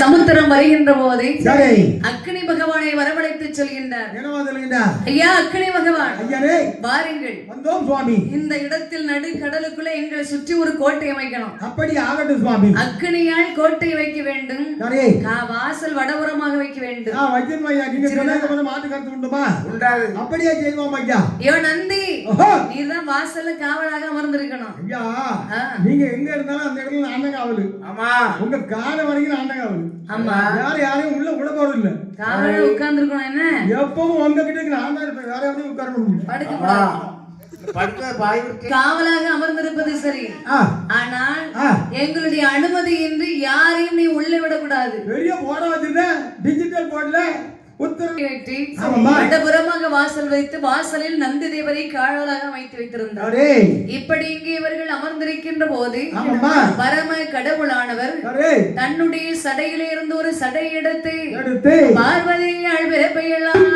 சமுத்திரம் வருகின்ற போது அக்னி பகவானை வரவழைத்து சொல்கின்றார். ஐயா அக்னி பகவான், வாருங்கள், வந்தோம் சுவாமி. இந்த இடத்தில் நடு கடலுக்குள்ள எங்களை சுற்றி ஒரு கோட்டை அமைக்கணும். அப்படி ஆகட்டும் சுவாமி. அக்னியால் கோட்டை வைக்க வேண்டும், வாசல் வடபுறமாக வைக்க வேண்டும். மாட்டு கருத்து உண்டுமா? அப்படியே செய்வோம் ஐயா. ஐயோ நந்தி, நீதான் வாசல்ல காவலாக அமர்ந்திருக்கணும். ஐயா நீங்க எங்க இருந்தாலும் அந்த இடத்துல நான் தான் காவலு. ஆமா, உங்க கால வரைக்கும் நான் தான் காவலு. ஆமா, யாரையும் உள்ள விட போறது இல்ல. காவல உட்கார்ந்து இருக்கணும். என்ன எப்பவும் உங்ககிட்ட நான் தான் இருப்பேன், வேற யாரையும் உட்கார முடியும். காவலாக அமர்ந்திருப்பது சரி, ஆனால் எங்களுடைய அனுமதியின்றி யாரையும் நீ உள்ளே விடக்கூடாது. பெரிய போர்டு வச்சிருந்தேன், டிஜிட்டல் போர்டுல வடபுறமாக வாசல் வைத்து வாசலில் நந்தி தேவரை காவலாக வைத்து வைத்திருந்தார். இப்படி இங்கே இவர்கள் அமர்ந்திருக்கின்ற போது பரம கடவுளானவர் தன்னுடைய சடையிலே இருந்து ஒரு சடை எடுத்து பார்வதி அழ்பிறப்பையெல்லாம்